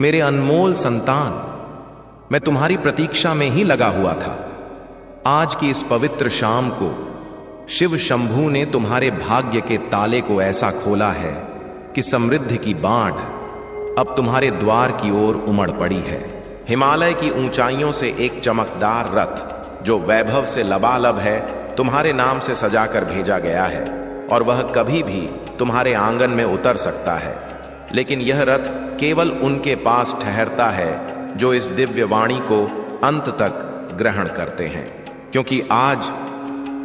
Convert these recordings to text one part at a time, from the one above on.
मेरे अनमोल संतान, मैं तुम्हारी प्रतीक्षा में ही लगा हुआ था। आज की इस पवित्र शाम को शिव शंभू ने तुम्हारे भाग्य के ताले को ऐसा खोला है कि समृद्धि की बाढ़ अब तुम्हारे द्वार की ओर उमड़ पड़ी है। हिमालय की ऊंचाइयों से एक चमकदार रथ जो वैभव से लबालब है तुम्हारे नाम से सजाकर भेजा गया है, और वह कभी भी तुम्हारे आंगन में उतर सकता है। लेकिन यह रथ केवल उनके पास ठहरता है जो इस दिव्य वाणी को अंत तक ग्रहण करते हैं, क्योंकि आज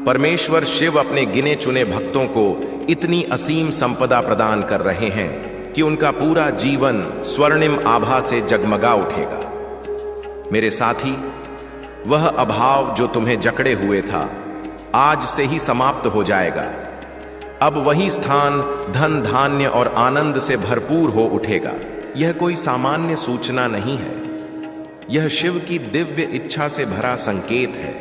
परमेश्वर शिव अपने गिने चुने भक्तों को इतनी असीम संपदा प्रदान कर रहे हैं कि उनका पूरा जीवन स्वर्णिम आभा से जगमगा उठेगा। मेरे साथी, वह अभाव जो तुम्हें जकड़े हुए था आज से ही समाप्त हो जाएगा। अब वही स्थान धन धान्य और आनंद से भरपूर हो उठेगा। यह कोई सामान्य सूचना नहीं है, यह शिव की दिव्य इच्छा से भरा संकेत है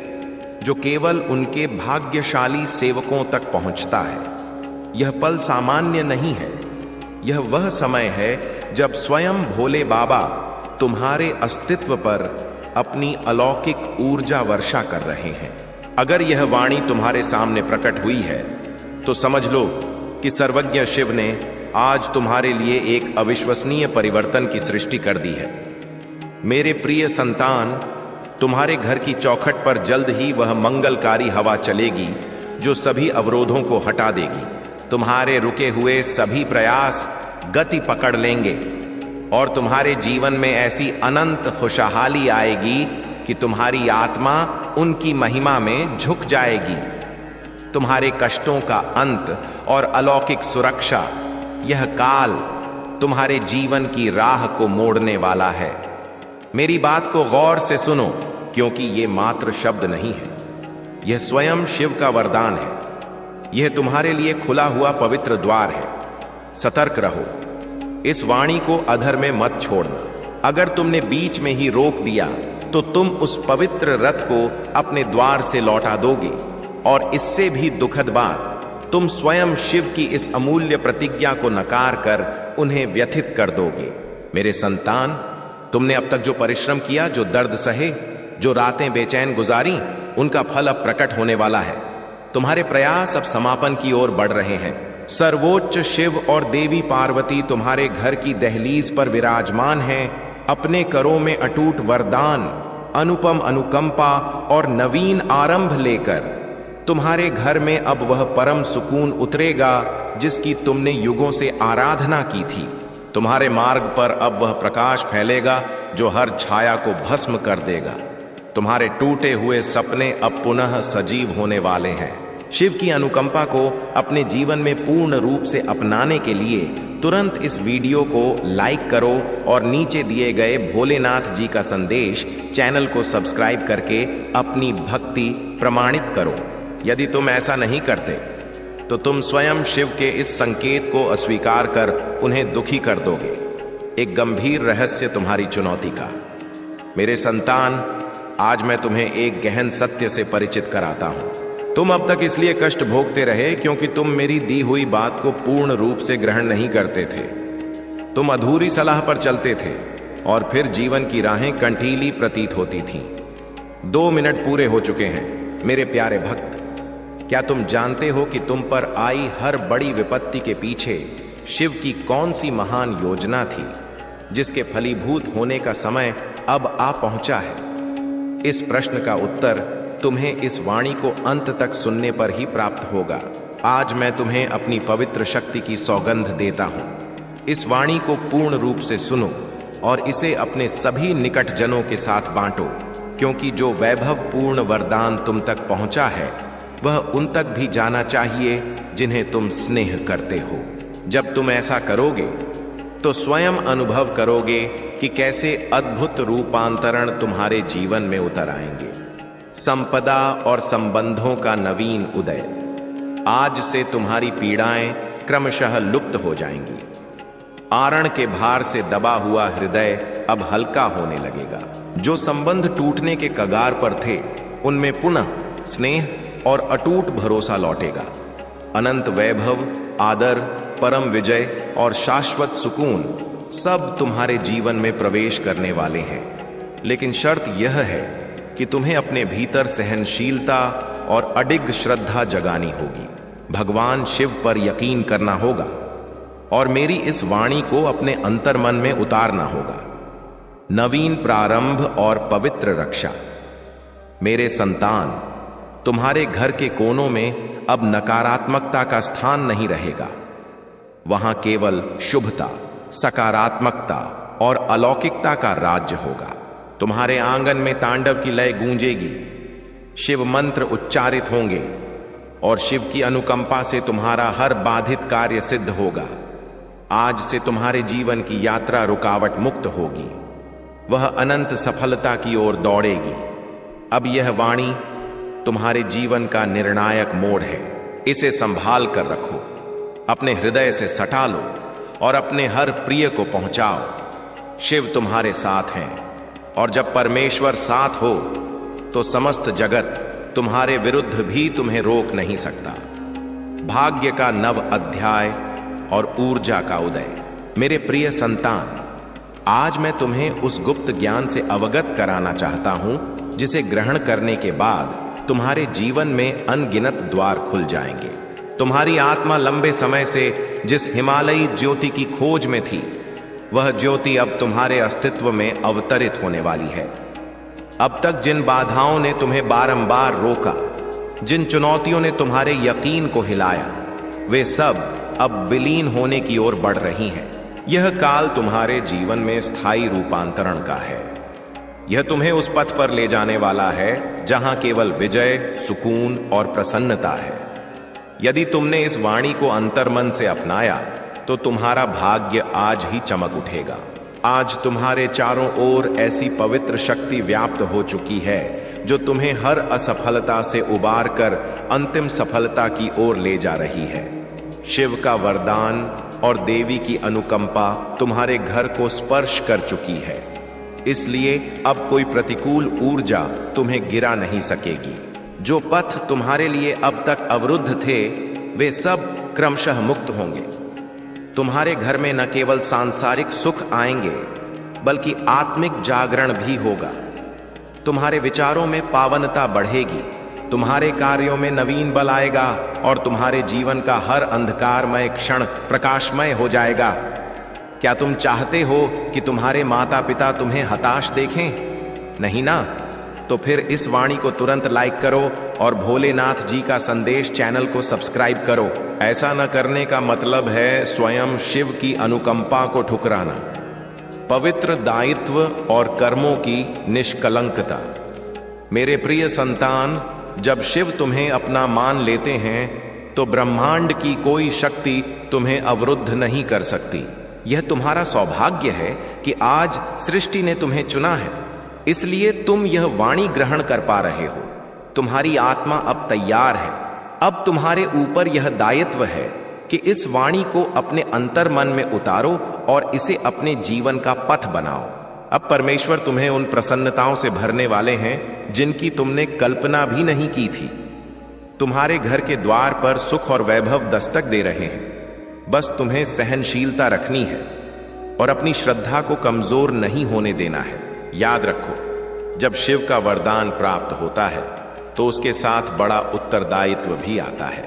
जो केवल उनके भाग्यशाली सेवकों तक पहुंचता है। यह पल सामान्य नहीं है, यह वह समय है जब स्वयं भोले बाबा तुम्हारे अस्तित्व पर अपनी अलौकिक ऊर्जा वर्षा कर रहे हैं। अगर यह वाणी तुम्हारे सामने प्रकट हुई है तो समझ लो कि सर्वज्ञ शिव ने आज तुम्हारे लिए एक अविश्वसनीय परिवर्तन की सृष्टि कर दी है। मेरे प्रिय संतान, तुम्हारे घर की चौखट पर जल्द ही वह मंगलकारी हवा चलेगी जो सभी अवरोधों को हटा देगी। तुम्हारे रुके हुए सभी प्रयास गति पकड़ लेंगे और तुम्हारे जीवन में ऐसी अनंत खुशहाली आएगी कि तुम्हारी आत्मा उनकी महिमा में झुक जाएगी। तुम्हारे कष्टों का अंत और अलौकिक सुरक्षा, यह काल तुम्हारे जीवन की राह को मोड़ने वाला है। मेरी बात को गौर से सुनो, क्योंकि ये मात्र शब्द नहीं है, यह स्वयं शिव का वरदान है। यह तुम्हारे लिए खुला हुआ पवित्र द्वार है। सतर्क रहो, इस वाणी को अधर में मत छोड़ना। अगर तुमने बीच में ही रोक दिया तो तुम उस पवित्र रथ को अपने द्वार से लौटा दोगे, और इससे भी दुखद बात, तुम स्वयं शिव की इस अमूल्य प्रतिज्ञा को नकार कर उन्हें व्यथित कर दोगे। मेरे संतान, तुमने अब तक जो परिश्रम किया, जो दर्द सहे, जो रातें बेचैन गुजारी, उनका फल अब प्रकट होने वाला है। तुम्हारे प्रयास अब समापन की ओर बढ़ रहे हैं। सर्वोच्च शिव और देवी पार्वती तुम्हारे घर की दहलीज पर विराजमान हैं, अपने करों में अटूट वरदान, अनुपम अनुकंपा और नवीन आरंभ लेकर। तुम्हारे घर में अब वह परम सुकून उतरेगा जिसकी तुमने युगों से आराधना की थी। तुम्हारे मार्ग पर अब वह प्रकाश फैलेगा जो हर छाया को भस्म कर देगा। तुम्हारे टूटे हुए सपने अब पुनः सजीव होने वाले हैं। शिव की अनुकंपा को अपने जीवन में पूर्ण रूप से अपनाने के लिए तुरंत इस वीडियो को लाइक करो और नीचे दिए गए भोलेनाथ जी का संदेश चैनल को सब्सक्राइब करके अपनी भक्ति प्रमाणित करो। यदि तुम ऐसा नहीं करते तो तुम स्वयं शिव के इस संकेत को अस्वीकार कर उन्हें दुखी कर दोगे। एक गंभीर रहस्य तुम्हारी चुनौती का। मेरे संतान, आज मैं तुम्हें एक गहन सत्य से परिचित कराता हूं। तुम अब तक इसलिए कष्ट भोगते रहे क्योंकि तुम मेरी दी हुई बात को पूर्ण रूप से ग्रहण नहीं करते थे। तुम अधूरी सलाह पर चलते थे और फिर जीवन की राहें कंटीली प्रतीत होती थीं। 2 मिनट पूरे हो चुके हैं मेरे प्यारे भक्त। क्या तुम जानते हो कि तुम पर आई हर बड़ी विपत्ति के पीछे शिव की कौन सी महान योजना थी जिसके फलीभूत होने का समय अब आ पहुंचा है? इस प्रश्न का उत्तर तुम्हें इस वाणी को अंत तक सुनने पर ही प्राप्त होगा। आज मैं तुम्हें अपनी पवित्र शक्ति की सौगंध देता हूं। इस वाणी को पूर्ण रूप से सुनो और इसे अपने सभी निकट जनों के साथ बांटो, क्योंकि जो वैभवपूर्ण वरदान तुम तक पहुंचा है वह उन तक भी जाना चाहिए जिन्हें तुम स्नेह करते हो। जब तुम ऐसा करोगे तो स्वयं अनुभव करोगे कि कैसे अद्भुत रूपांतरण तुम्हारे जीवन में उतर आएंगे। संपदा और संबंधों का नवीन उदय। आज से तुम्हारी पीड़ाएं क्रमशः लुप्त हो जाएंगी। आरण के भार से दबा हुआ हृदय अब हल्का होने लगेगा। जो संबंध टूटने के कगार पर थे उनमें पुनः स्नेह और अटूट भरोसा लौटेगा। अनंत वैभव, आदर, परम विजय और शाश्वत सुकून सब तुम्हारे जीवन में प्रवेश करने वाले हैं, लेकिन शर्त यह है कि तुम्हें अपने भीतर सहनशीलता और अडिग श्रद्धा जगानी होगी। भगवान शिव पर यकीन करना होगा और मेरी इस वाणी को अपने अंतर्मन में उतारना होगा। नवीन प्रारंभ और पवित्र रक्षा। मेरे संतान, तुम्हारे घर के कोनों में अब नकारात्मकता का स्थान नहीं रहेगा। वहां केवल शुभता, सकारात्मकता और अलौकिकता का राज्य होगा। तुम्हारे आंगन में तांडव की लय गूंजेगी, शिव मंत्र उच्चारित होंगे और शिव की अनुकंपा से तुम्हारा हर बाधित कार्य सिद्ध होगा। आज से तुम्हारे जीवन की यात्रा रुकावट मुक्त होगी, वह अनंत सफलता की ओर दौड़ेगी। अब यह वाणी तुम्हारे जीवन का निर्णायक मोड़ है। इसे संभाल कर रखो, अपने हृदय से सटा लो और अपने हर प्रिय को पहुंचाओ। शिव तुम्हारे साथ हैं और जब परमेश्वर साथ हो तो समस्त जगत तुम्हारे विरुद्ध भी तुम्हें रोक नहीं सकता। भाग्य का नव अध्याय और ऊर्जा का उदय। मेरे प्रिय संतान, आज मैं तुम्हें उस गुप्त ज्ञान से अवगत कराना चाहता हूं जिसे ग्रहण करने के बाद तुम्हारे जीवन में अनगिनत द्वार खुल जाएंगे। तुम्हारी आत्मा लंबे समय से जिस हिमालयी ज्योति की खोज में थी, वह ज्योति अब तुम्हारे अस्तित्व में अवतरित होने वाली है। अब तक जिन बाधाओं ने तुम्हें बारंबार रोका, जिन चुनौतियों ने तुम्हारे यकीन को हिलाया, वे सब अब विलीन होने की ओर बढ़ रही हैं। यह काल तुम्हारे जीवन में स्थायी रूपांतरण का है। यह तुम्हें उस पथ पर ले जाने वाला है जहां केवल विजय, सुकून और प्रसन्नता है। यदि तुमने इस वाणी को अंतर्मन से अपनाया तो तुम्हारा भाग्य आज ही चमक उठेगा। आज तुम्हारे चारों ओर ऐसी पवित्र शक्ति व्याप्त हो चुकी है जो तुम्हें हर असफलता से उबार कर अंतिम सफलता की ओर ले जा रही है। शिव का वरदान और देवी की अनुकंपा तुम्हारे घर को स्पर्श कर चुकी है, इसलिए अब कोई प्रतिकूल ऊर्जा तुम्हें गिरा नहीं सकेगी। जो पथ तुम्हारे लिए अब तक अवरुद्ध थे, वे सब क्रमशः मुक्त होंगे। तुम्हारे घर में न केवल सांसारिक सुख आएंगे, बल्कि आत्मिक जागरण भी होगा। तुम्हारे विचारों में पावनता बढ़ेगी, तुम्हारे कार्यों में नवीन बल आएगा और तुम्हारे जीवन का हर अंधकारमय क्षण प्रकाशमय हो जाएगा। क्या तुम चाहते हो कि तुम्हारे माता पिता तुम्हें हताश देखें? नहीं ना? तो फिर इस वाणी को तुरंत लाइक करो और भोलेनाथ जी का संदेश चैनल को सब्सक्राइब करो। ऐसा न करने का मतलब है स्वयं शिव की अनुकंपा को ठुकराना। पवित्र दायित्व और कर्मों की निष्कलंकता। मेरे प्रिय संतान, जब शिव तुम्हें अपना मान लेते हैं तो ब्रह्मांड की कोई शक्ति तुम्हें अवरुद्ध नहीं कर सकती। यह तुम्हारा सौभाग्य है कि आज सृष्टि ने तुम्हें चुना है, इसलिए तुम यह वाणी ग्रहण कर पा रहे हो। तुम्हारी आत्मा अब तैयार है। अब तुम्हारे ऊपर यह दायित्व है कि इस वाणी को अपने अंतर्मन में उतारो और इसे अपने जीवन का पथ बनाओ। अब परमेश्वर तुम्हें उन प्रसन्नताओं से भरने वाले हैं जिनकी तुमने कल्पना भी नहीं की थी। तुम्हारे घर के द्वार पर सुख और वैभव दस्तक दे रहे हैं। बस तुम्हें सहनशीलता रखनी है और अपनी श्रद्धा को कमजोर नहीं होने देना है। याद रखो, जब शिव का वरदान प्राप्त होता है तो उसके साथ बड़ा उत्तरदायित्व भी आता है।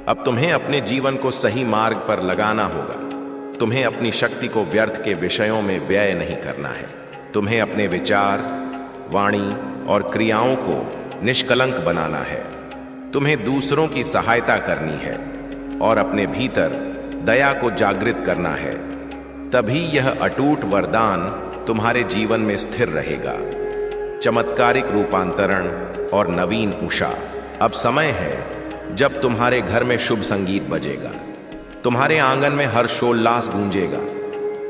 अब तुम्हें अपने जीवन को सही मार्ग पर लगाना होगा। तुम्हें अपनी शक्ति को व्यर्थ के विषयों में व्यय नहीं करना है। तुम्हें अपने विचार, वाणी और क्रियाओं को निष्कलंक बनाना है। तुम्हें दूसरों की सहायता करनी है और अपने भीतर दया को जागृत करना है। तभी यह अटूट वरदान तुम्हारे जीवन में स्थिर रहेगा। चमत्कारिक रूपांतरण और नवीन उषा। अब समय है जब तुम्हारे घर में शुभ संगीत बजेगा, तुम्हारे आंगन में हर्षोल्लास गूंजेगा,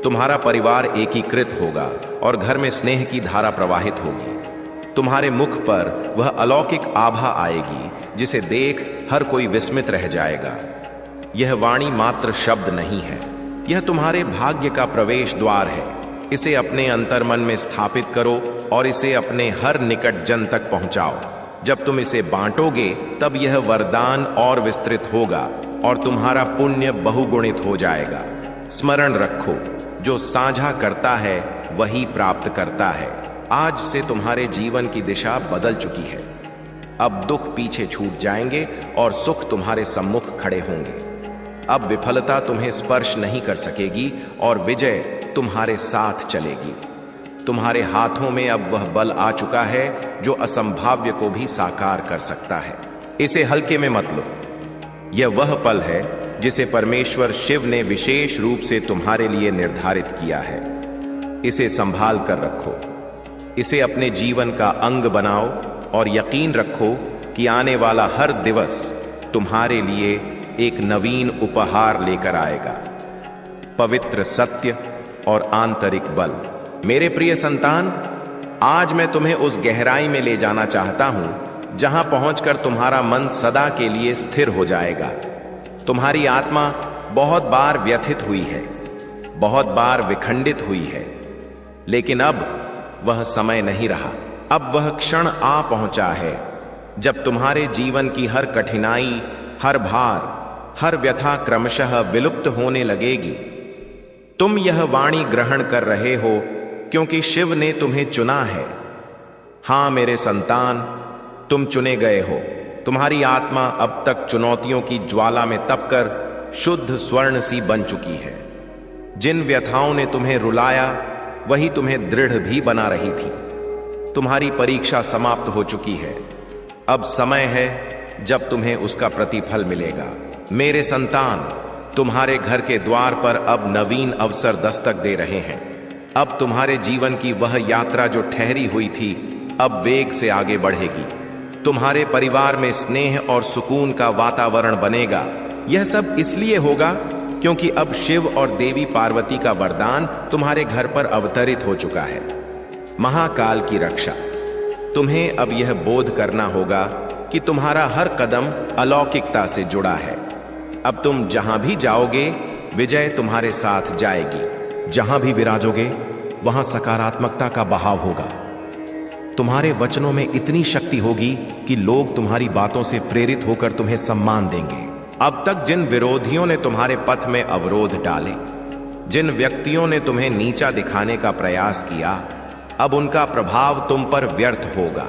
तुम्हारा परिवार एकीकृत होगा और घर में स्नेह की धारा प्रवाहित होगी। तुम्हारे मुख पर वह अलौकिक आभा आएगी जिसे देख हर कोई विस्मित रह जाएगा। यह वाणी मात्र शब्द नहीं है, यह तुम्हारे भाग्य का प्रवेश द्वार है। इसे अपने अंतर्मन में स्थापित करो और इसे अपने हर निकट जन तक पहुंचाओ। जब तुम इसे बांटोगे तब यह वरदान और विस्तृत होगा और तुम्हारा पुण्य बहुगुणित हो जाएगा। स्मरण रखो, जो साझा करता है वही प्राप्त करता है। आज से तुम्हारे जीवन की दिशा बदल चुकी है। अब दुख पीछे छूट जाएंगे और सुख तुम्हारे सम्मुख खड़े होंगे। अब विफलता तुम्हें स्पर्श नहीं कर सकेगी और विजय तुम्हारे साथ चलेगी। तुम्हारे हाथों में अब वह बल आ चुका है जो असंभाव्य को भी साकार कर सकता है। इसे हल्के में मत लो। यह वह पल है जिसे परमेश्वर शिव ने विशेष रूप से तुम्हारे लिए निर्धारित किया है। इसे संभाल कर रखो। इसे अपने जीवन का अंग बनाओ और यकीन रखो कि आने वाला हर दिवस तुम्हारे लिए एक नवीन उपहार लेकर आएगा, पवित्र सत्य और आंतरिक बल। मेरे प्रिय संतान, आज मैं तुम्हें उस गहराई में ले जाना चाहता हूं जहां पहुंचकर तुम्हारा मन सदा के लिए स्थिर हो जाएगा। तुम्हारी आत्मा बहुत बार व्यथित हुई है, बहुत बार विखंडित हुई है, लेकिन अब वह समय नहीं रहा। अब वह क्षण आ पहुंचा है जब तुम्हारे जीवन की हर कठिनाई, हर भार, हर व्यथा क्रमशः विलुप्त होने लगेगी। तुम यह वाणी ग्रहण कर रहे हो क्योंकि शिव ने तुम्हें चुना है। हां मेरे संतान, तुम चुने गए हो। तुम्हारी आत्मा अब तक चुनौतियों की ज्वाला में तपकर शुद्ध स्वर्ण सी बन चुकी है। जिन व्यथाओं ने तुम्हें रुलाया वही तुम्हें दृढ़ भी बना रही थी। तुम्हारी परीक्षा समाप्त हो चुकी है। अब समय है जब तुम्हें उसका प्रतिफल मिलेगा। मेरे संतान, तुम्हारे घर के द्वार पर अब नवीन अवसर दस्तक दे रहे हैं। अब तुम्हारे जीवन की वह यात्रा जो ठहरी हुई थी अब वेग से आगे बढ़ेगी। तुम्हारे परिवार में स्नेह और सुकून का वातावरण बनेगा। यह सब इसलिए होगा क्योंकि अब शिव और देवी पार्वती का वरदान तुम्हारे घर पर अवतरित हो चुका है। महाकाल की रक्षा। तुम्हें अब यह बोध करना होगा कि तुम्हारा हर कदम अलौकिकता से जुड़ा है। अब तुम जहां भी जाओगे विजय तुम्हारे साथ जाएगी। जहां भी विराजोगे वहां सकारात्मकता का बहाव होगा। तुम्हारे वचनों में इतनी शक्ति होगी कि लोग तुम्हारी बातों से प्रेरित होकर तुम्हें सम्मान देंगे। अब तक जिन विरोधियों ने तुम्हारे पथ में अवरोध डाले, जिन व्यक्तियों ने तुम्हें नीचा दिखाने का प्रयास किया, अब उनका प्रभाव तुम पर व्यर्थ होगा,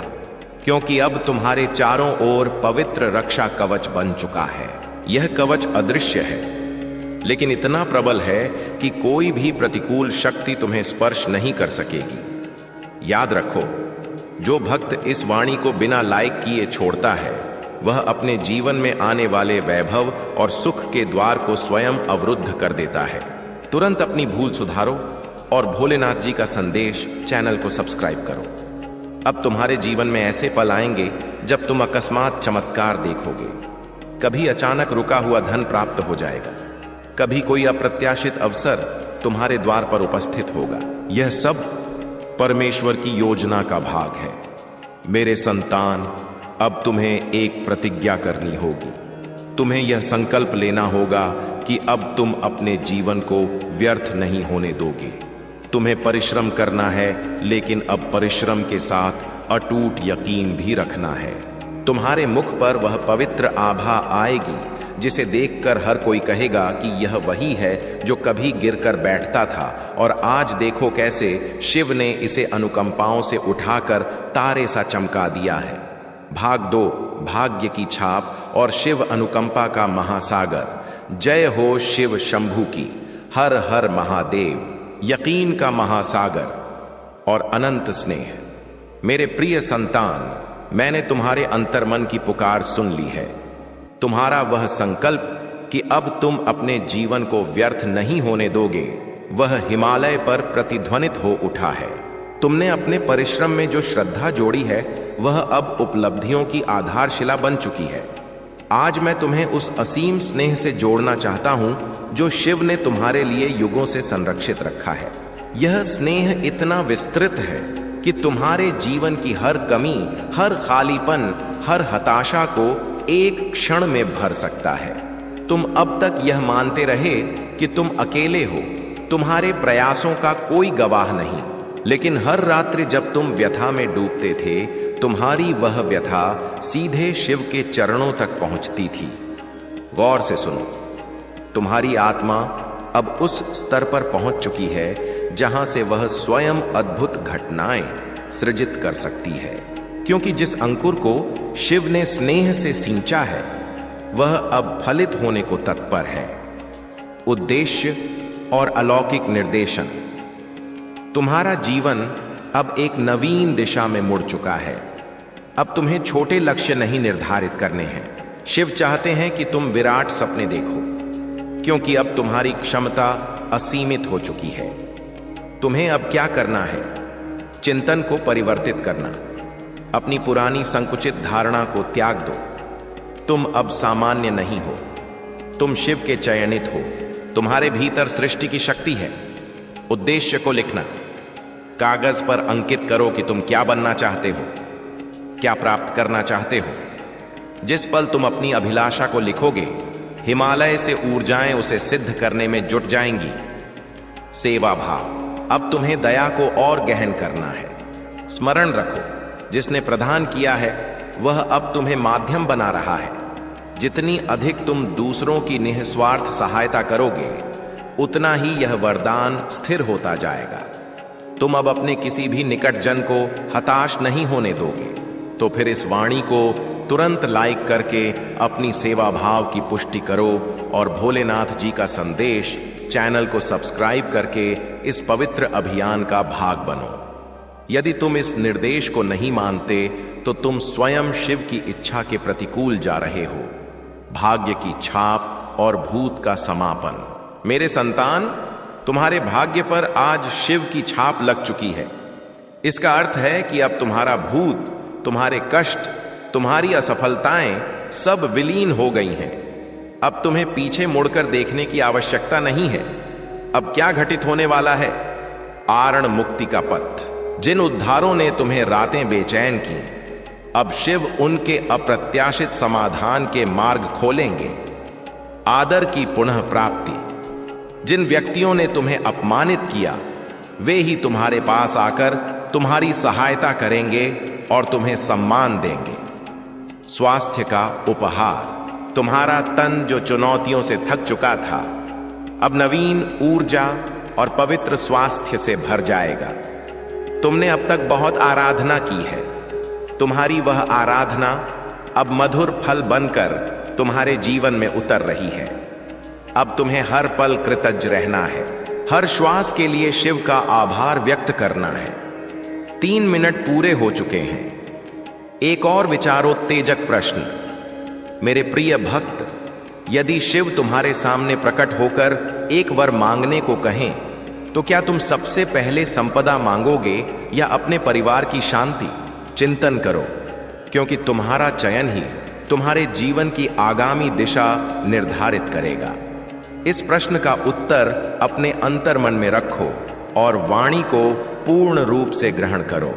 क्योंकि अब तुम्हारे चारों ओर पवित्र रक्षा कवच बन चुका है। यह कवच अदृश्य है, लेकिन इतना प्रबल है कि कोई भी प्रतिकूल शक्ति तुम्हें स्पर्श नहीं कर सकेगी। याद रखो, जो भक्त इस वाणी को बिना लायक किए छोड़ता है वह अपने जीवन में आने वाले वैभव और सुख के द्वार को स्वयं अवरुद्ध कर देता है। तुरंत अपनी भूल सुधारो और भोलेनाथ जी का संदेश चैनल को सब्सक्राइब करो। अब तुम्हारे जीवन में ऐसे पल आएंगे जब तुम अकस्मात चमत्कार देखोगे। कभी अचानक रुका हुआ धन प्राप्त हो जाएगा, कभी कोई अप्रत्याशित अवसर तुम्हारे द्वार पर उपस्थित होगा। यह सब परमेश्वर की योजना का भाग है। मेरे संतान, अब तुम्हें एक प्रतिज्ञा करनी होगी। तुम्हें यह संकल्प लेना होगा कि अब तुम अपने जीवन को व्यर्थ नहीं होने दोगे। तुम्हें परिश्रम करना है, लेकिन अब परिश्रम के साथ अटूट यकीन भी रखना है। तुम्हारे मुख पर वह पवित्र आभा आएगी जिसे देखकर हर कोई कहेगा कि यह वही है जो कभी गिरकर बैठता था, और आज देखो कैसे शिव ने इसे अनुकंपाओं से उठाकर तारे सा चमका दिया है। भाग 2, भाग्य की छाप और शिव अनुकंपा का महासागर। जय हो शिव शंभू की। हर हर महादेव। यकीन का महासागर और अनंत स्नेह। मेरे प्रिय संतान, मैंने तुम्हारे अंतर्मन की पुकार सुन ली है। तुम्हारा वह संकल्प कि अब तुम अपने जीवन को व्यर्थ नहीं होने दोगे, वह हिमालय पर प्रतिध्वनित हो उठा है। तुमने अपने परिश्रम में जो श्रद्धा जोड़ी है वह अब उपलब्धियों की आधारशिला बन चुकी है। आज मैं तुम्हें उस असीम स्नेह से जोड़ना चाहता हूं जो शिव ने तुम्हारे लिए युगों से संरक्षित रखा है। यह स्नेह इतना विस्तृत है कि तुम्हारे जीवन की हर कमी, हर खालीपन, हर हताशा को एक क्षण में भर सकता है। तुम अब तक यह मानते रहे कि तुम अकेले हो, तुम्हारे प्रयासों का कोई गवाह नहीं, लेकिन हर रात्रि जब तुम व्यथा में डूबते थे, तुम्हारी वह व्यथा सीधे शिव के चरणों तक पहुंचती थी। गौर से सुनो, तुम्हारी आत्मा अब उस स्तर पर पहुंच चुकी है जहां से वह स्वयं अद्भुत घटनाएं सृजित कर सकती है, क्योंकि जिस अंकुर को शिव ने स्नेह से सींचा है वह अब फलित होने को तत्पर है। उद्देश्य और अलौकिक निर्देशन। तुम्हारा जीवन अब एक नवीन दिशा में मुड़ चुका है। अब तुम्हें छोटे लक्ष्य नहीं निर्धारित करने हैं। शिव चाहते हैं कि तुम विराट सपने देखो, क्योंकि अब तुम्हारी क्षमता असीमित हो चुकी है। तुम्हें अब क्या करना है? चिंतन को परिवर्तित करना। अपनी पुरानी संकुचित धारणा को त्याग दो। तुम अब सामान्य नहीं हो, तुम शिव के चयनित हो। तुम्हारे भीतर सृष्टि की शक्ति है। उद्देश्य को लिखना, कागज पर अंकित करो कि तुम क्या बनना चाहते हो, क्या प्राप्त करना चाहते हो। जिस पल तुम अपनी अभिलाषा को लिखोगे, हिमालय से ऊर्जाएं उसे सिद्ध करने में जुट जाएंगी। सेवा भाव। अब तुम्हें दया को और गहन करना है। स्मरण रखो, जिसने प्रदान किया है वह अब तुम्हें माध्यम बना रहा है। जितनी अधिक तुम दूसरों की निस्वार्थ सहायता करोगे, उतना ही यह वरदान स्थिर होता जाएगा। तुम अब अपने किसी भी निकट जन को हताश नहीं होने दोगे। तो फिर इस वाणी को तुरंत लाइक करके अपनी सेवा भाव की पुष्टि करो और भोलेनाथ जी का संदेश चैनल को सब्सक्राइब करके इस पवित्र अभियान का भाग बनो। यदि तुम इस निर्देश को नहीं मानते तो तुम स्वयं शिव की इच्छा के प्रतिकूल जा रहे हो। भाग्य की छाप और भूत का समापन। मेरे संतान, तुम्हारे भाग्य पर आज शिव की छाप लग चुकी है। इसका अर्थ है कि अब तुम्हारा भूत, तुम्हारे कष्ट, तुम्हारी असफलताएं सब विलीन हो गई हैं। अब तुम्हें पीछे मुड़कर देखने की आवश्यकता नहीं है। अब क्या घटित होने वाला है? आरण मुक्ति का पथ। जिन उद्धारों ने तुम्हें रातें बेचैन की, अब शिव उनके अप्रत्याशित समाधान के मार्ग खोलेंगे। आदर की पुनः प्राप्ति। जिन व्यक्तियों ने तुम्हें अपमानित किया, वे ही तुम्हारे पास आकर तुम्हारी सहायता करेंगे और तुम्हें सम्मान देंगे। स्वास्थ्य का उपहार। तुम्हारा तन जो चुनौतियों से थक चुका था, अब नवीन ऊर्जा और पवित्र स्वास्थ्य से भर जाएगा। तुमने अब तक बहुत आराधना की है। तुम्हारी वह आराधना अब मधुर फल बनकर तुम्हारे जीवन में उतर रही है। अब तुम्हें हर पल कृतज्ञ रहना है। हर श्वास के लिए शिव का आभार व्यक्त करना है। 3 मिनट पूरे हो चुके हैं। एक और विचारोत्तेजक प्रश्न। मेरे प्रिय भक्त, यदि शिव तुम्हारे सामने प्रकट होकर एक वर मांगने को कहें, तो क्या तुम सबसे पहले संपदा मांगोगे या अपने परिवार की शांति? चिंतन करो, क्योंकि तुम्हारा चयन ही तुम्हारे जीवन की आगामी दिशा निर्धारित करेगा। इस प्रश्न का उत्तर अपने अंतर्मन में रखो और वाणी को पूर्ण रूप से ग्रहण करो।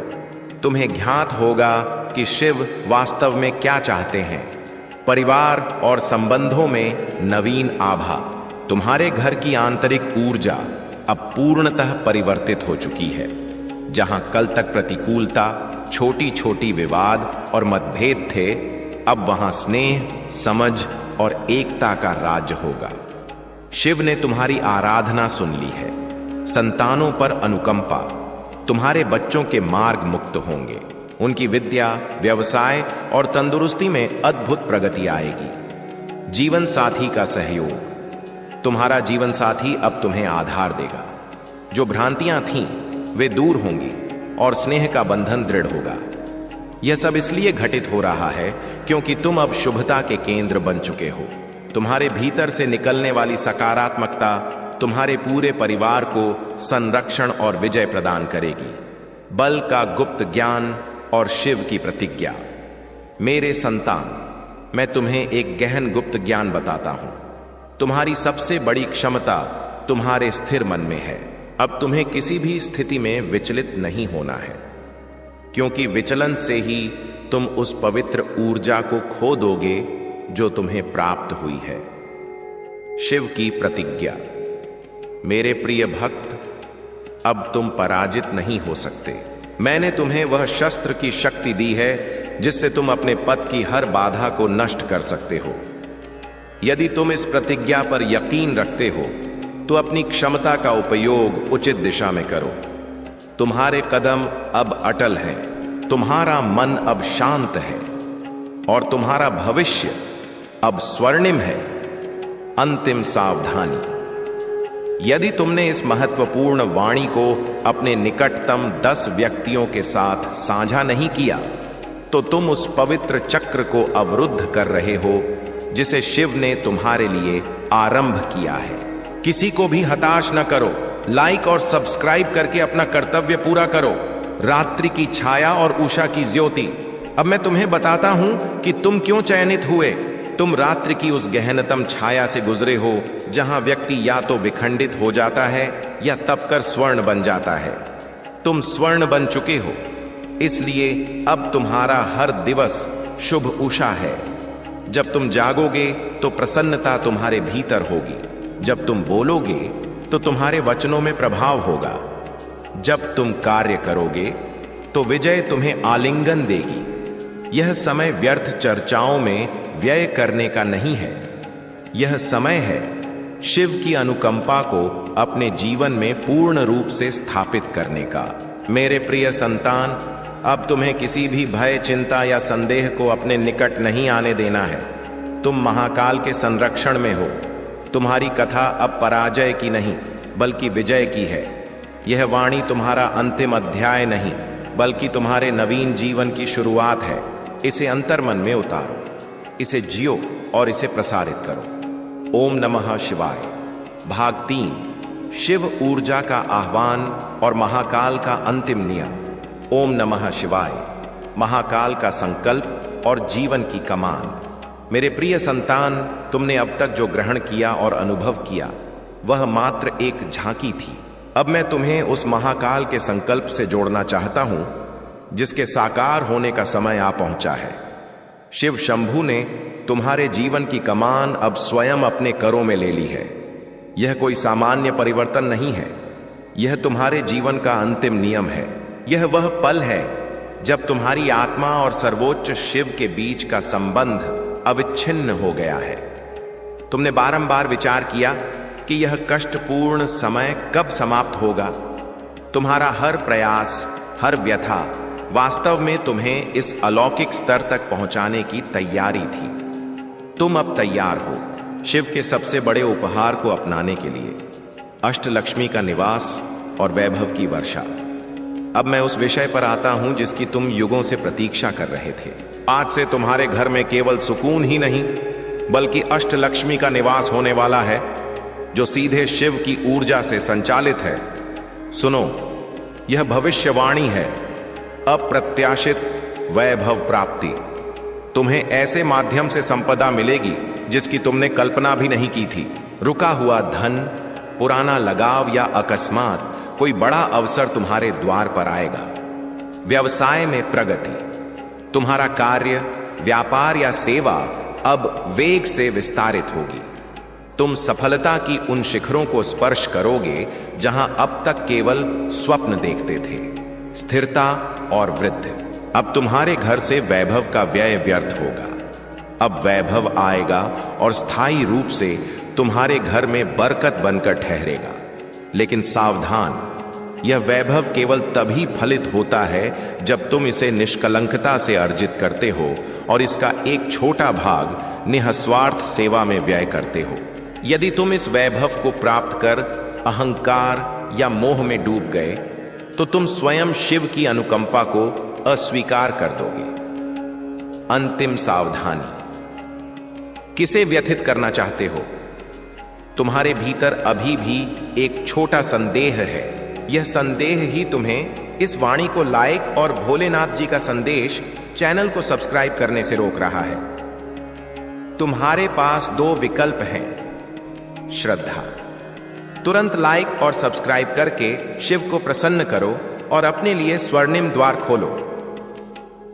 तुम्हें ज्ञात होगा कि शिव वास्तव में क्या चाहते हैं। परिवार और संबंधों में नवीन आभा। तुम्हारे घर की आंतरिक ऊर्जा अब पूर्णतः परिवर्तित हो चुकी है। जहां कल तक प्रतिकूलता, छोटी छोटी विवाद और मतभेद थे, अब वहां स्नेह, समझ और एकता का राज्य होगा। शिव ने तुम्हारी आराधना सुन ली है। संतानों पर अनुकंपा। तुम्हारे बच्चों के मार्ग मुक्त होंगे। उनकी विद्या, व्यवसाय और तंदुरुस्ती में अद्भुत प्रगति आएगी। जीवन साथी का सहयोग। तुम्हारा जीवन साथी अब तुम्हें आधार देगा। जो भ्रांतियां थीं वे दूर होंगी और स्नेह का बंधन दृढ़ होगा। यह सब इसलिए घटित हो रहा है क्योंकि तुम अब शुभता के केंद्र बन चुके हो। तुम्हारे भीतर से निकलने वाली सकारात्मकता तुम्हारे पूरे परिवार को संरक्षण और विजय प्रदान करेगी। बल का गुप्त ज्ञान और शिव की प्रतिज्ञा। मेरे संतान, मैं तुम्हें एक गहन गुप्त ज्ञान बताता हूं। तुम्हारी सबसे बड़ी क्षमता तुम्हारे स्थिर मन में है। अब तुम्हें किसी भी स्थिति में विचलित नहीं होना है, क्योंकि विचलन से ही तुम उस पवित्र ऊर्जा को खो दोगे जो तुम्हें प्राप्त हुई है। शिव की प्रतिज्ञा। मेरे प्रिय भक्त, अब तुम पराजित नहीं हो सकते। मैंने तुम्हें वह शस्त्र की शक्ति दी है जिससे तुम अपने पथ की हर बाधा को नष्ट कर सकते हो। यदि तुम इस प्रतिज्ञा पर यकीन रखते हो तो अपनी क्षमता का उपयोग उचित दिशा में करो। तुम्हारे कदम अब अटल हैं, तुम्हारा मन अब शांत है और तुम्हारा भविष्य अब स्वर्णिम है। अंतिम सावधानी, यदि तुमने इस महत्वपूर्ण वाणी को अपने निकटतम 10 व्यक्तियों के साथ साझा नहीं किया तो तुम उस पवित्र चक्र को अवरुद्ध कर रहे हो जिसे शिव ने तुम्हारे लिए आरंभ किया है। किसी को भी हताश न करो, लाइक और सब्सक्राइब करके अपना कर्तव्य पूरा करो। रात्रि की छाया और उषा की ज्योति। अब मैं तुम्हें बताता हूं कि तुम क्यों चयनित हुए। तुम रात्रि की उस गहनतम छाया से गुजरे हो जहां व्यक्ति या तो विखंडित हो जाता है या तपकर स्वर्ण बन जाता है। तुम स्वर्ण बन चुके हो, इसलिए अब तुम्हारा हर दिवस शुभ उषा है। जब तुम जागोगे तो प्रसन्नता तुम्हारे भीतर होगी। जब तुम बोलोगे तो तुम्हारे वचनों में प्रभाव होगा। जब तुम कार्य करोगे तो विजय तुम्हें आलिंगन देगी। यह समय व्यर्थ चर्चाओं में व्यय करने का नहीं है। यह समय है शिव की अनुकंपा को अपने जीवन में पूर्ण रूप से स्थापित करने का। मेरे प्रिय संतान, अब तुम्हें किसी भी भय, चिंता या संदेह को अपने निकट नहीं आने देना है। तुम महाकाल के संरक्षण में हो। तुम्हारी कथा अब पराजय की नहीं बल्कि विजय की है। यह वाणी तुम्हारा अंतिम अध्याय नहीं बल्कि तुम्हारे नवीन जीवन की शुरुआत है। इसे अंतर्मन में उतारो, इसे जियो और इसे प्रसारित करो। ओम नमः शिवाय। भाग 3, शिव ऊर्जा का आह्वान और महाकाल का अंतिम नियम। ओम नमः शिवाय। महाकाल का संकल्प और जीवन की कमान। मेरे प्रिय संतान, तुमने अब तक जो ग्रहण किया और अनुभव किया वह मात्र एक झांकी थी। अब मैं तुम्हें उस महाकाल के संकल्प से जोड़ना चाहता हूं जिसके साकार होने का समय आ पहुंचा है। शिव शंभू ने तुम्हारे जीवन की कमान अब स्वयं अपने करों में ले ली है। यह कोई सामान्य परिवर्तन नहीं है, यह तुम्हारे जीवन का अंतिम नियम है। यह वह पल है जब तुम्हारी आत्मा और सर्वोच्च शिव के बीच का संबंध अविच्छिन्न हो गया है। तुमने बारंबार विचार किया कि यह कष्टपूर्ण समय कब समाप्त होगा। तुम्हारा हर प्रयास, हर व्यथा वास्तव में तुम्हें इस अलौकिक स्तर तक पहुंचाने की तैयारी थी। तुम अब तैयार हो शिव के सबसे बड़े उपहार को अपनाने के लिए, अष्टलक्ष्मी का निवास और वैभव की वर्षा। अब मैं उस विषय पर आता हूं जिसकी तुम युगों से प्रतीक्षा कर रहे थे। आज से तुम्हारे घर में केवल सुकून ही नहीं बल्कि अष्टलक्ष्मी का निवास होने वाला है जो सीधे शिव की ऊर्जा से संचालित है। सुनो, यह भविष्यवाणी है। अप्रत्याशित वैभव प्राप्ति। तुम्हें ऐसे माध्यम से संपदा मिलेगी जिसकी तुमने कल्पना भी नहीं की थी। रुका हुआ धन, पुराना लगाव या अकस्मात कोई बड़ा अवसर तुम्हारे द्वार पर आएगा। व्यवसाय में प्रगति। तुम्हारा कार्य, व्यापार या सेवा अब वेग से विस्तारित होगी। तुम सफलता की उन शिखरों को स्पर्श करोगे जहां अब तक केवल स्वप्न देखते थे। स्थिरता और वृद्धि। अब तुम्हारे घर से वैभव का व्यय व्यर्थ होगा। अब वैभव आएगा और स्थायी रूप से तुम्हारे घर में बरकत बनकर ठहरेगा। लेकिन सावधान, यह वैभव केवल तभी फलित होता है जब तुम इसे निष्कलंकता से अर्जित करते हो और इसका एक छोटा भाग निःस्वार्थ सेवा में व्यय करते हो। यदि तुम इस वैभव को प्राप्त कर अहंकार या मोह में डूब गए तो तुम स्वयं शिव की अनुकंपा को अस्वीकार कर दोगे। अंतिम सावधानी। किसे व्यथित करना चाहते हो? तुम्हारे भीतर अभी भी एक छोटा संदेह है। यह संदेह ही तुम्हें इस वाणी को लाइक और भोलेनाथ जी का संदेश चैनल को सब्सक्राइब करने से रोक रहा है। तुम्हारे पास 2 विकल्प हैं। श्रद्धा। तुरंत लाइक और सब्सक्राइब करके शिव को प्रसन्न करो और अपने लिए स्वर्णिम द्वार खोलो।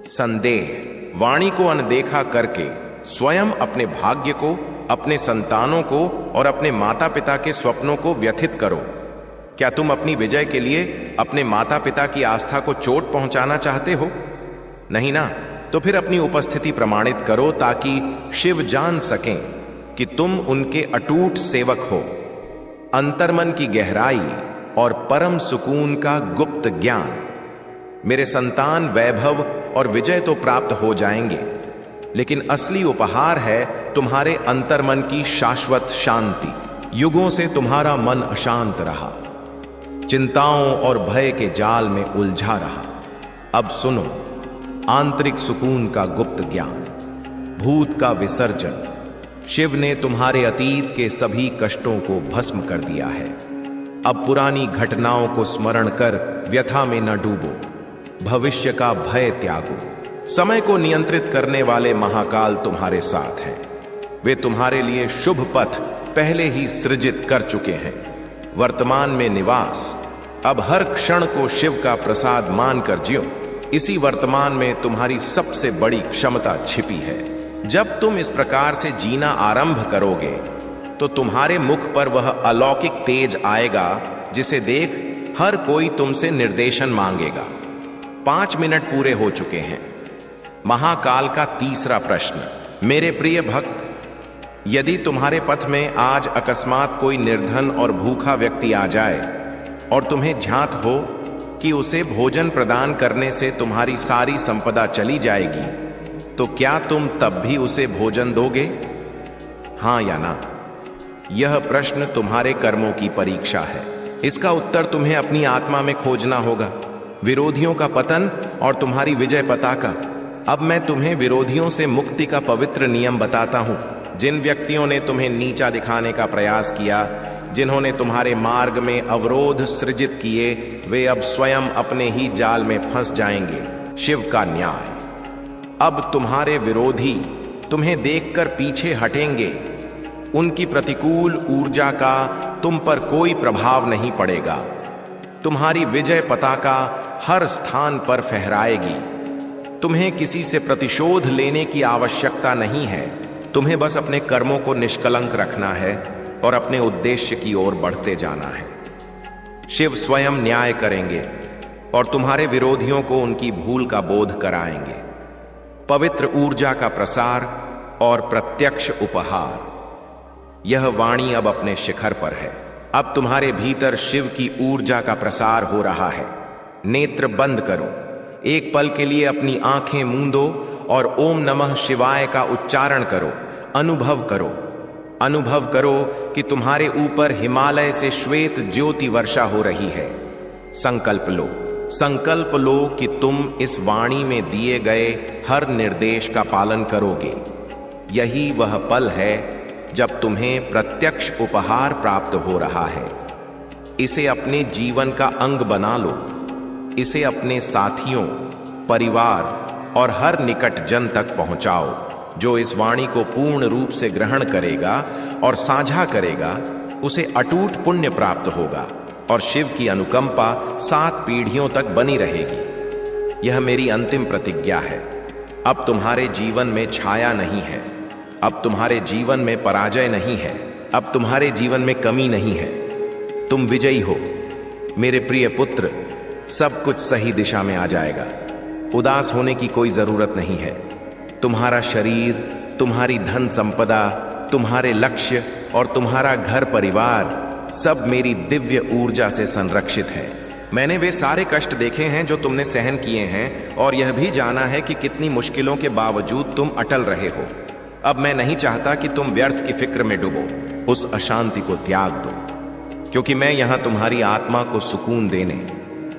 संदेह। वाणी को अनदेखा करके स्वयं अपने भाग्य को, अपने संतानों को और अपने माता पिता के स्वप्नों को व्यथित करो। क्या तुम अपनी विजय के लिए अपने माता पिता की आस्था को चोट पहुंचाना चाहते हो? नहीं ना? तो फिर अपनी उपस्थिति प्रमाणित करो ताकि शिव जान सकें कि तुम उनके अटूट सेवक हो। अंतर्मन की गहराई और परम सुकून का गुप्त ज्ञान। मेरे संतान, वैभव और विजय तो प्राप्त हो जाएंगे, लेकिन असली उपहार है तुम्हारे अंतर्मन की शाश्वत शांति। युगों से तुम्हारा मन अशांत रहा, चिंताओं और भय के जाल में उलझा रहा। अब सुनो आंतरिक सुकून का गुप्त ज्ञान, भूत का विसर्जन। शिव ने तुम्हारे अतीत के सभी कष्टों को भस्म कर दिया है। अब पुरानी घटनाओं को स्मरण कर व्यथा में न डूबो, भविष्य का भय त्यागो। समय को नियंत्रित करने वाले महाकाल तुम्हारे साथ हैं। वे तुम्हारे लिए शुभ पथ पहले ही सृजित कर चुके हैं। वर्तमान में निवास, अब हर क्षण को शिव का प्रसाद मानकर जियो। इसी वर्तमान में तुम्हारी सबसे बड़ी क्षमता छिपी है। जब तुम इस प्रकार से जीना आरंभ करोगे तो तुम्हारे मुख पर वह अलौकिक तेज आएगा जिसे देख हर कोई तुमसे निर्देशन मांगेगा। 5 मिनट पूरे हो चुके हैं। महाकाल का तीसरा प्रश्न। मेरे प्रिय भक्त, यदि तुम्हारे पथ में आज अकस्मात कोई निर्धन और भूखा व्यक्ति आ जाए और तुम्हें झांत हो कि उसे भोजन प्रदान करने से तुम्हारी सारी संपदा चली जाएगी, तो क्या तुम तब भी उसे भोजन दोगे? हां या ना? यह प्रश्न तुम्हारे कर्मों की परीक्षा है। इसका उत्तर तुम्हें अपनी आत्मा में खोजना होगा। विरोधियों का पतन और तुम्हारी विजय पताका। अब मैं तुम्हें विरोधियों से मुक्ति का पवित्र नियम बताता हूं। जिन व्यक्तियों ने तुम्हें नीचा दिखाने का प्रयास किया, जिन्होंने तुम्हारे मार्ग में अवरोध सृजित किए, वे अब स्वयं अपने ही जाल में फंस जाएंगे। शिव का न्याय। अब तुम्हारे विरोधी तुम्हें देखकर पीछे हटेंगे। उनकी प्रतिकूल ऊर्जा का तुम पर कोई प्रभाव नहीं पड़ेगा। तुम्हारी विजय पताका हर स्थान पर फहराएगी। तुम्हें किसी से प्रतिशोध लेने की आवश्यकता नहीं है। तुम्हें बस अपने कर्मों को निष्कलंक रखना है और अपने उद्देश्य की ओर बढ़ते जाना है। शिव स्वयं न्याय करेंगे और तुम्हारे विरोधियों को उनकी भूल का बोध कराएंगे। पवित्र ऊर्जा का प्रसार और प्रत्यक्ष उपहार। यह वाणी अब अपने शिखर पर है। अब तुम्हारे भीतर शिव की ऊर्जा का प्रसार हो रहा है। नेत्र बंद करो, एक पल के लिए अपनी आंखें मूंदो और ओम नमः शिवाय का उच्चारण करो। अनुभव करो, अनुभव करो कि तुम्हारे ऊपर हिमालय से श्वेत ज्योति वर्षा हो रही है। संकल्प लो, संकल्प लो कि तुम इस वाणी में दिए गए हर निर्देश का पालन करोगे। यही वह पल है जब तुम्हें प्रत्यक्ष उपहार प्राप्त हो रहा है। इसे अपने जीवन का अंग बना लो। इसे अपने साथियों, परिवार और हर निकट जन तक पहुंचाओ। जो इस वाणी को पूर्ण रूप से ग्रहण करेगा और साझा करेगा, उसे अटूट पुण्य प्राप्त होगा और शिव की अनुकंपा 7 पीढ़ियों तक बनी रहेगी। यह मेरी अंतिम प्रतिज्ञा है। अब तुम्हारे जीवन में छाया नहीं है। अब तुम्हारे जीवन में पराजय नहीं है। अब तुम्हारे जीवन में कमी नहीं है। तुम विजयी हो। मेरे प्रिय पुत्र, सब कुछ सही दिशा में आ जाएगा। उदास होने की कोई जरूरत नहीं है। तुम्हारा शरीर, तुम्हारी धन संपदा, तुम्हारे लक्ष्य और तुम्हारा घर परिवार सब मेरी दिव्य ऊर्जा से संरक्षित है। मैंने वे सारे कष्ट देखे हैं जो तुमने सहन किए हैं और यह भी जाना है कि कितनी मुश्किलों के बावजूद तुम अटल रहे हो। अब मैं नहीं चाहता कि तुम व्यर्थ की फिक्र में डूबो। उस अशांति को त्याग दो, क्योंकि मैं यहां तुम्हारी आत्मा को सुकून देने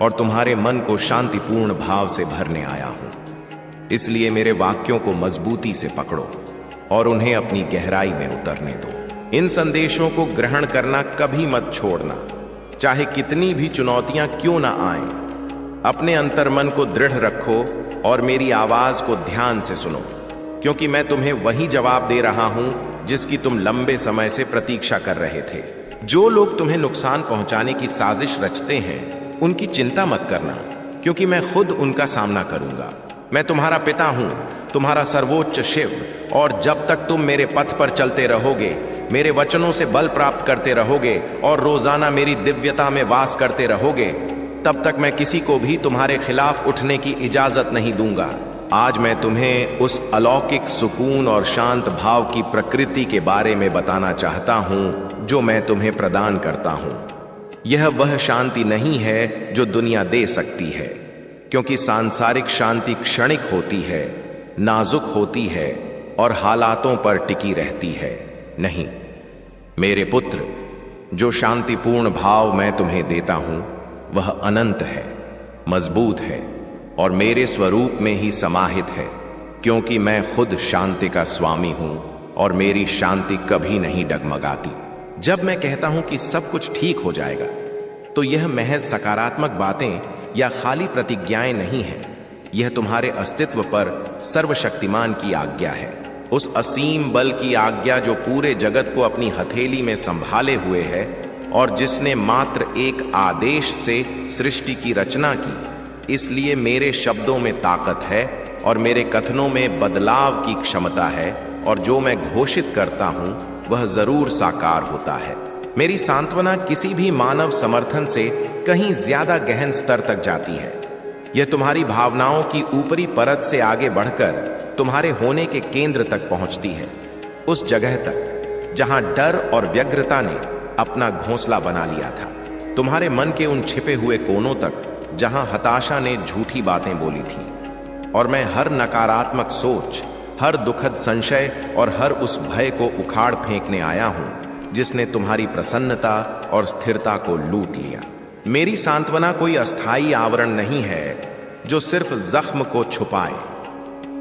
और तुम्हारे मन को शांतिपूर्ण भाव से भरने आया हूं। इसलिए मेरे वाक्यों को मजबूती से पकड़ो और उन्हें अपनी गहराई में उतरने दो। इन संदेशों को ग्रहण करना कभी मत छोड़ना, चाहे कितनी भी चुनौतियां क्यों ना आएं। अपने अंतर्मन को दृढ़ रखो और मेरी आवाज को ध्यान से सुनो, क्योंकि मैं तुम्हें वही जवाब दे रहा हूं जिसकी तुम लंबे समय से प्रतीक्षा कर रहे थे। जो लोग तुम्हें नुकसान पहुंचाने की साजिश रचते हैं, उनकी चिंता मत करना, क्योंकि मैं खुद उनका सामना करूंगा। मैं तुम्हारा पिता हूं, तुम्हारा सर्वोच्च शिव, और जब तक तुम मेरे पथ पर चलते रहोगे, मेरे वचनों से बल प्राप्त करते रहोगे और रोजाना मेरी दिव्यता में वास करते रहोगे, तब तक मैं किसी को भी तुम्हारे खिलाफ उठने की इजाजत नहीं दूंगा। आज मैं तुम्हें उस अलौकिक सुकून और शांत भाव की प्रकृति के बारे में बताना चाहता हूं जो मैं तुम्हें प्रदान करता हूं। यह वह शांति नहीं है जो दुनिया दे सकती है, क्योंकि सांसारिक शांति क्षणिक होती है, नाजुक होती है और हालातों पर टिकी रहती है। नहीं मेरे पुत्र, जो शांतिपूर्ण भाव मैं तुम्हें देता हूं वह अनंत है, मजबूत है और मेरे स्वरूप में ही समाहित है, क्योंकि मैं खुद शांति का स्वामी हूं और मेरी शांति कभी नहीं डगमगाती। जब मैं कहता हूं कि सब कुछ ठीक हो जाएगा, तो यह महज सकारात्मक बातें या खाली प्रतिज्ञाएं नहीं हैं। यह तुम्हारे अस्तित्व पर सर्वशक्तिमान की आज्ञा है, उस असीम बल की आज्ञा जो पूरे जगत को अपनी हथेली में संभाले हुए है और जिसने मात्र एक आदेश से सृष्टि की रचना की। इसलिए मेरे शब्दों में ताकत है और मेरे कथनों में बदलाव की क्षमता है, और जो मैं घोषित करता हूं वह जरूर साकार होता है। मेरी सांत्वना किसी भी मानव समर्थन से कहीं ज्यादा गहन स्तर तक जाती है। यह तुम्हारी भावनाओं की ऊपरी परत से आगे बढ़कर तुम्हारे होने के केंद्र तक पहुंचती है, उस जगह तक जहां डर और व्यग्रता ने अपना घोंसला बना लिया था, तुम्हारे मन के उन छिपे हुए कोनों तक जहां हताशा ने झूठी बातें बोली थी। और मैं हर नकारात्मक सोच, हर दुखद संशय और हर उस भय को उखाड़ फेंकने आया हूं जिसने तुम्हारी प्रसन्नता और स्थिरता को लूट लिया। मेरी सांत्वना कोई अस्थाई आवरण नहीं है जो सिर्फ जख्म को छुपाए।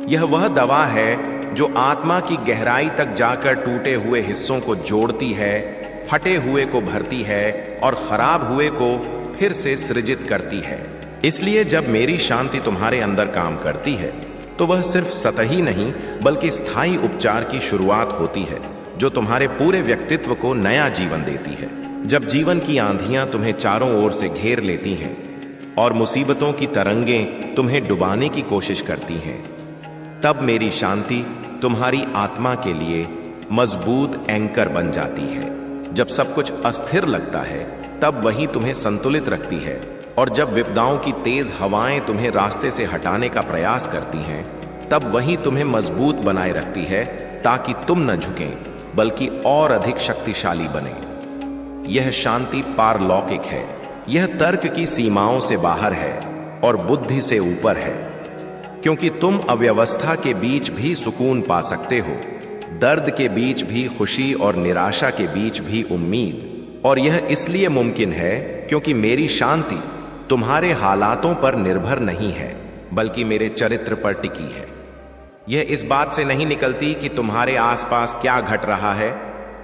यह वह दवा है जो आत्मा की गहराई तक जाकर टूटे हुए हिस्सों को जोड़ती है, फटे हुए को भरती है और खराब हुए को फिर से सृजित करती है। इसलिए जब मेरी शांति तुम्हारे अंदर काम करती है, तो वह सिर्फ सतही नहीं बल्कि स्थायी उपचार की शुरुआत होती है, जो तुम्हारे पूरे व्यक्तित्व को नया जीवन देती है। जब जीवन की आंधियां तुम्हें चारों ओर से घेर लेती हैं और मुसीबतों की तरंगें तुम्हें डुबाने की कोशिश करती हैं, तब मेरी शांति तुम्हारी आत्मा के लिए मजबूत एंकर बन जाती है। जब सब कुछ अस्थिर लगता है, तब वही तुम्हें संतुलित रखती है, और जब विपदाओं की तेज हवाएं तुम्हें रास्ते से हटाने का प्रयास करती हैं, तब वही तुम्हें मजबूत बनाए रखती है, ताकि तुम न झुकें बल्कि और अधिक शक्तिशाली बने। यह शांति पारलौकिक है, यह तर्क की सीमाओं से बाहर है और बुद्धि से ऊपर है, क्योंकि तुम अव्यवस्था के बीच भी सुकून पा सकते हो, दर्द के बीच भी खुशी और निराशा के बीच भी उम्मीद। और यह इसलिए मुमकिन है क्योंकि मेरी शांति तुम्हारे हालातों पर निर्भर नहीं है, बल्कि मेरे चरित्र पर टिकी है। यह इस बात से नहीं निकलती कि तुम्हारे आसपास क्या घट रहा है,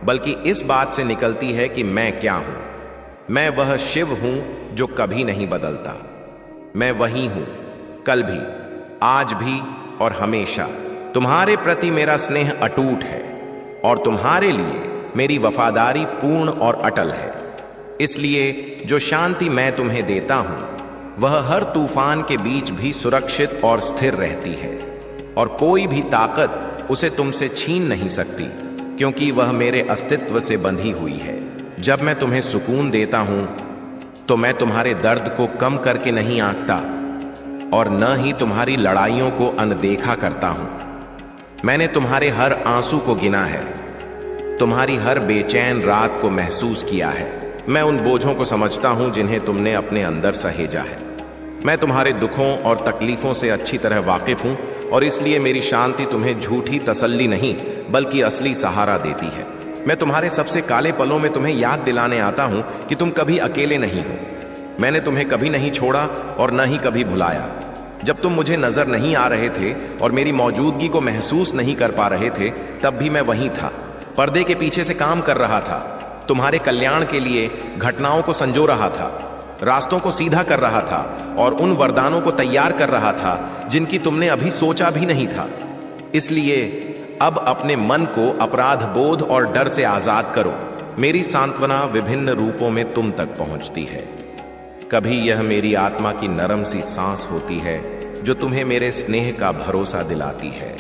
बल्कि इस बात से निकलती है कि मैं क्या हूं। मैं वह शिव हूं जो कभी नहीं बदलता। मैं वही हूं, कल भी, आज भी और हमेशा। तुम्हारे प्रति मेरा स्नेह अटूट है और तुम्हारे लिए मेरी वफादारी पूर्ण और अटल है। इसलिए जो शांति मैं तुम्हें देता हूं वह हर तूफान के बीच भी सुरक्षित और स्थिर रहती है, और कोई भी ताकत उसे तुमसे छीन नहीं सकती, क्योंकि वह मेरे अस्तित्व से बंधी हुई है। जब मैं तुम्हें सुकून देता हूं तो मैं तुम्हारे दर्द को कम करके नहीं आंकता और न ही तुम्हारी लड़ाइयों को अनदेखा करता हूं। मैंने तुम्हारे हर आंसू को गिना है, तुम्हारी हर बेचैन रात को महसूस किया है। मैं उन बोझों को समझता हूं जिन्हें तुमने अपने अंदर सहेजा है। मैं तुम्हारे दुखों और तकलीफों से अच्छी तरह वाकिफ हूं, और इसलिए मेरी शांति तुम्हें झूठी तसल्ली नहीं बल्कि असली सहारा देती है। मैं तुम्हारे सबसे काले पलों में तुम्हें याद दिलाने आता हूं कि तुम कभी अकेले नहीं हो। मैंने तुम्हें कभी नहीं छोड़ा और न ही कभी भुलाया। जब तुम मुझे नजर नहीं आ रहे थे और मेरी मौजूदगी को महसूस नहीं कर पा रहे थे, तब भी मैं वहीं था, पर्दे के पीछे से काम कर रहा था, तुम्हारे कल्याण के लिए घटनाओं को संजो रहा था, रास्तों को सीधा कर रहा था और उन वरदानों को तैयार कर रहा था जिनकी तुमने अभी सोचा भी नहीं था। इसलिए अब अपने मन को अपराध बोध और डर से आजाद करो। मेरी सांत्वना विभिन्न रूपों में तुम तक पहुंचती है। कभी यह मेरी आत्मा की नरम सी सांस होती है जो तुम्हें मेरे स्नेह का भरोसा दिलाती है।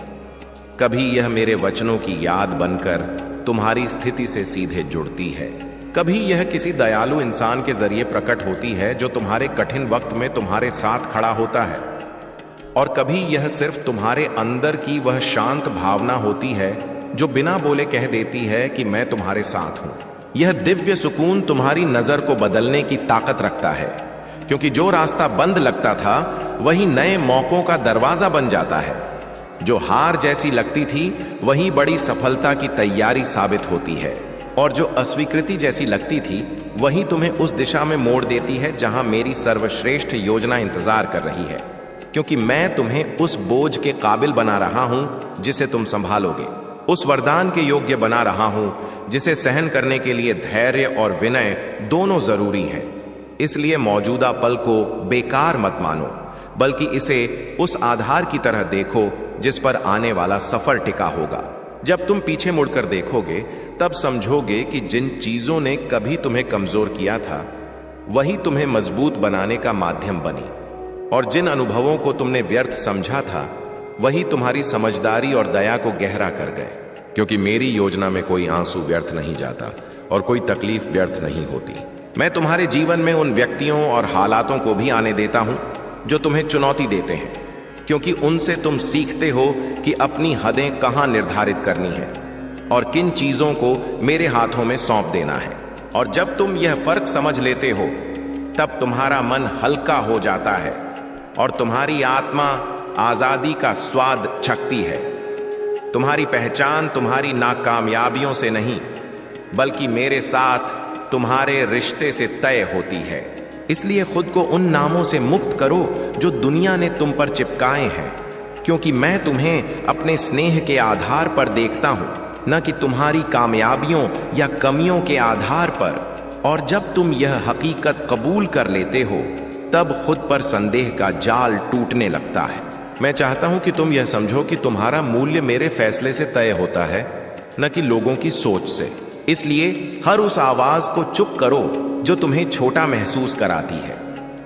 कभी यह मेरे वचनों की याद बनकर तुम्हारी स्थिति से सीधे जुड़ती है। कभी यह किसी दयालु इंसान के जरिए प्रकट होती है जो तुम्हारे कठिन वक्त में तुम्हारे साथ खड़ा होता है। और कभी यह सिर्फ तुम्हारे अंदर की वह शांत भावना होती है जो बिना बोले कह देती है कि मैं तुम्हारे साथ हूं। यह दिव्य सुकून तुम्हारी नजर को बदलने की ताकत रखता है, क्योंकि जो रास्ता बंद लगता था वही नए मौकों का दरवाजा बन जाता है। जो हार जैसी लगती थी वही बड़ी सफलता की तैयारी साबित होती है, और जो अस्वीकृति जैसी लगती थी वही तुम्हें उस दिशा में मोड़ देती है जहां मेरी सर्वश्रेष्ठ योजना इंतजार कर रही है, क्योंकि मैं तुम्हें उस बोझ के काबिल बना रहा हूं जिसे तुम संभालोगे, उस वरदान के योग्य बना रहा हूं जिसे सहन करने के लिए धैर्य और विनय दोनों जरूरी हैं। इसलिए मौजूदा पल को बेकार मत मानो, बल्कि इसे उस आधार की तरह देखो जिस पर आने वाला सफर टिका होगा। जब तुम पीछे मुड़कर देखोगे तब समझोगे कि जिन चीजों ने कभी तुम्हें कमजोर किया था वही तुम्हें मजबूत बनाने का माध्यम बनी, और जिन अनुभवों को तुमने व्यर्थ समझा था वही तुम्हारी समझदारी और दया को गहरा कर गए। क्योंकि मेरी योजना में कोई आंसू व्यर्थ नहीं जाता और कोई तकलीफ व्यर्थ नहीं होती। मैं तुम्हारे जीवन में उन व्यक्तियों और हालातों को भी आने देता हूं जो तुम्हें चुनौती देते हैं, क्योंकि उनसे तुम सीखते हो कि अपनी हदें कहां निर्धारित करनी है और किन चीजों को मेरे हाथों में सौंप देना है। और जब तुम यह फर्क समझ लेते हो तब तुम्हारा मन हल्का हो जाता है और तुम्हारी आत्मा आजादी का स्वाद चखती है। तुम्हारी पहचान तुम्हारी नाकामयाबियों से नहीं बल्कि मेरे साथ तुम्हारे रिश्ते से तय होती है। इसलिए खुद को उन नामों से मुक्त करो जो दुनिया ने तुम पर चिपकाए हैं, क्योंकि मैं तुम्हें अपने स्नेह के आधार पर देखता हूं, न कि तुम्हारी कामयाबियों या कमियों के आधार पर। और जब तुम यह हकीकत कबूल कर लेते हो तब खुद पर संदेह का जाल टूटने लगता है। मैं चाहता हूं कि तुम यह समझो कि तुम्हारा मूल्य मेरे फैसले से तय होता है, न कि लोगों की सोच से। इसलिए हर उस आवाज को चुप करो जो तुम्हें छोटा महसूस कराती है,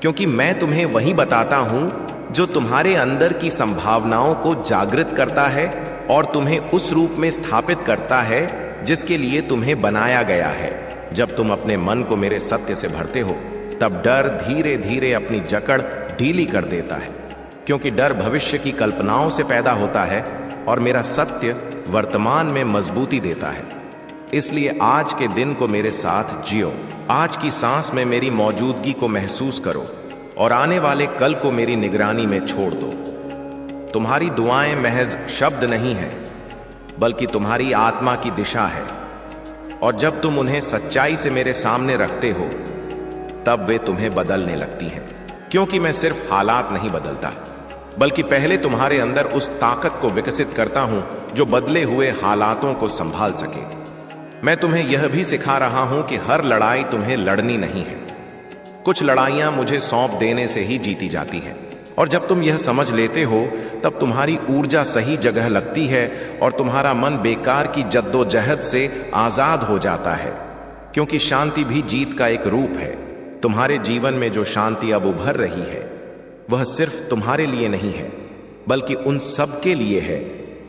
क्योंकि मैं तुम्हें वही बताता हूं जो तुम्हारे अंदर की संभावनाओं को जागृत करता है और तुम्हें उस रूप में स्थापित करता है जिसके लिए तुम्हें बनाया गया है। जब तुम अपने मन को मेरे सत्य से भरते हो तब डर धीरे धीरे अपनी जकड़ ढीली कर देता है, क्योंकि डर भविष्य की कल्पनाओं से पैदा होता है और मेरा सत्य वर्तमान में मजबूती देता है। इसलिए आज के दिन को मेरे साथ जियो, आज की सांस में मेरी मौजूदगी को महसूस करो और आने वाले कल को मेरी निगरानी में छोड़ दो। तुम्हारी दुआएं महज शब्द नहीं हैं बल्कि तुम्हारी आत्मा की दिशा है, और जब तुम उन्हें सच्चाई से मेरे सामने रखते हो तब वे तुम्हें बदलने लगती हैं। क्योंकि मैं सिर्फ हालात नहीं बदलता बल्कि पहले तुम्हारे अंदर उस ताकत को विकसित करता हूं जो बदले हुए हालातों को संभाल सके। मैं तुम्हें यह भी सिखा रहा हूं कि हर लड़ाई तुम्हें लड़नी नहीं है। कुछ लड़ाइयां मुझे सौंप देने से ही जीती जाती हैं, और जब तुम यह समझ लेते हो तब तुम्हारी ऊर्जा सही जगह लगती है और तुम्हारा मन बेकार की जद्दोजहद से आजाद हो जाता है। क्योंकि शांति भी जीत का एक रूप है। तुम्हारे जीवन में जो शांति अब उभर रही है वह सिर्फ तुम्हारे लिए नहीं है बल्कि उन सब के लिए है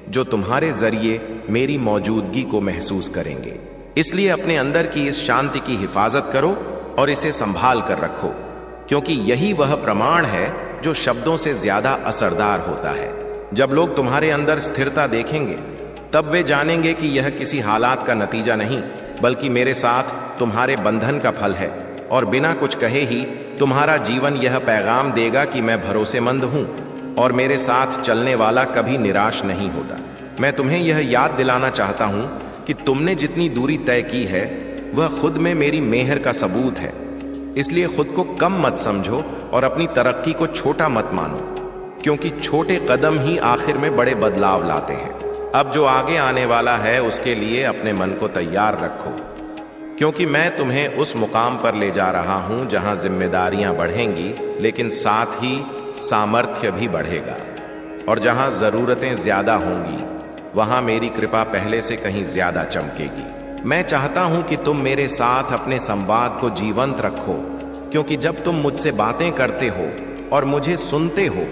जो तुम्हारे जरिए मेरी मौजूदगी को महसूस करेंगे। इसलिए अपने अंदर की इस शांति की हिफाजत करो और इसे संभाल कर रखो, क्योंकि यही वह प्रमाण है जो शब्दों से ज्यादा असरदार होता है। जब लोग तुम्हारे अंदर स्थिरता देखेंगे तब वे जानेंगे कि यह किसी हालात का नतीजा नहीं बल्कि मेरे साथ तुम्हारे बंधन का फल है, और बिना कुछ कहे ही तुम्हारा जीवन यह पैगाम देगा कि मैं भरोसेमंद हूं और मेरे साथ चलने वाला कभी निराश नहीं होता। मैं तुम्हें यह याद दिलाना चाहता हूं कि तुमने जितनी दूरी तय की है वह खुद में मेरी मेहर का सबूत है। इसलिए खुद को कम मत समझो और अपनी तरक्की को छोटा मत मानो, क्योंकि छोटे कदम ही आखिर में बड़े बदलाव लाते हैं। अब जो आगे आने वाला है उसके लिए अपने मन को तैयार रखो, क्योंकि मैं तुम्हें उस मुकाम पर ले जा रहा हूं जहां जिम्मेदारियां बढ़ेंगी लेकिन साथ ही सामर्थ्य भी बढ़ेगा, और जहां जरूरतें ज्यादा होंगी वहां मेरी कृपा पहले से कहीं ज्यादा चमकेगी। मैं चाहता हूं कि तुम मेरे साथ अपने संवाद को जीवंत रखो, क्योंकि जब तुम मुझसे बातें करते हो और मुझे सुनते हो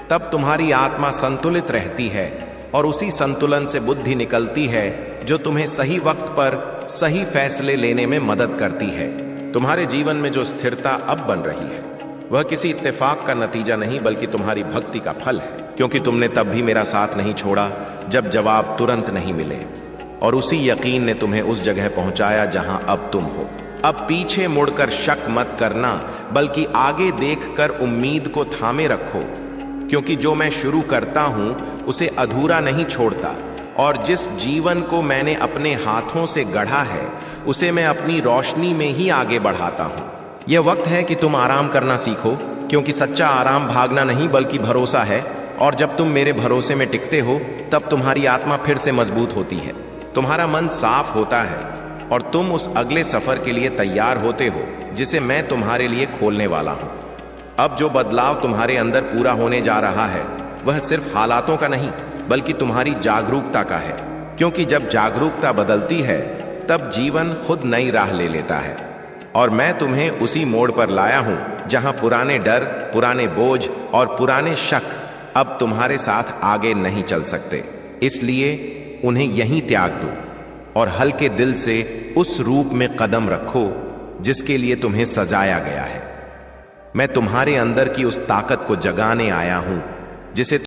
तब तुम्हारी आत्मा संतुलित रहती है और उसी संतुलन से बुद्धि निकलती है जो तुम्हें सही वक्त पर सही फैसले लेने में मदद करती है। तुम्हारे जीवन में जो स्थिरता अब बन रही है वह किसी इत्तेफाक का नतीजा नहीं बल्कि तुम्हारी भक्ति का फल है, क्योंकि तुमने तब भी मेरा साथ नहीं छोड़ा जब जवाब तुरंत नहीं मिले, और उसी यकीन ने तुम्हें उस जगह पहुंचाया जहां अब तुम हो। अब पीछे मुड़कर शक मत करना, बल्कि आगे देखकर उम्मीद को थामे रखो, क्योंकि जो मैं शुरू करता हूं उसे अधूरा नहीं छोड़ता, और जिस जीवन को मैंने अपने हाथों से गढ़ा है उसे मैं अपनी रोशनी में ही आगे बढ़ाता हूं। यह वक्त है कि तुम आराम करना सीखो, क्योंकि सच्चा आराम भागना नहीं बल्कि भरोसा है, और जब तुम मेरे भरोसे में टिकते हो तब तुम्हारी आत्मा फिर से मजबूत होती है, तुम्हारा मन साफ होता है और तुम उस अगले सफर के लिए तैयार होते हो जिसे मैं तुम्हारे लिए खोलने वाला हूं। अब जो बदलाव तुम्हारे अंदर पूरा होने जा रहा है वह सिर्फ हालातों का नहीं बल्कि तुम्हारी जागरूकता का है, क्योंकि जब जागरूकता बदलती है तब जीवन खुद नई राह ले लेता है। और मैं तुम्हें उसी मोड़ पर लाया हूं जहां पुराने डर, पुराने बोझ और पुराने शक अब तुम्हारे साथ आगे नहीं चल सकते। इसलिए उन्हें यहीं त्याग दो और हल्के दिल से उस रूप में कदम रखो जिसके लिए तुम्हें सजाया गया है। मैं तुम्हारे अंदर की उस ताकत को जगाने आया हूं जिसे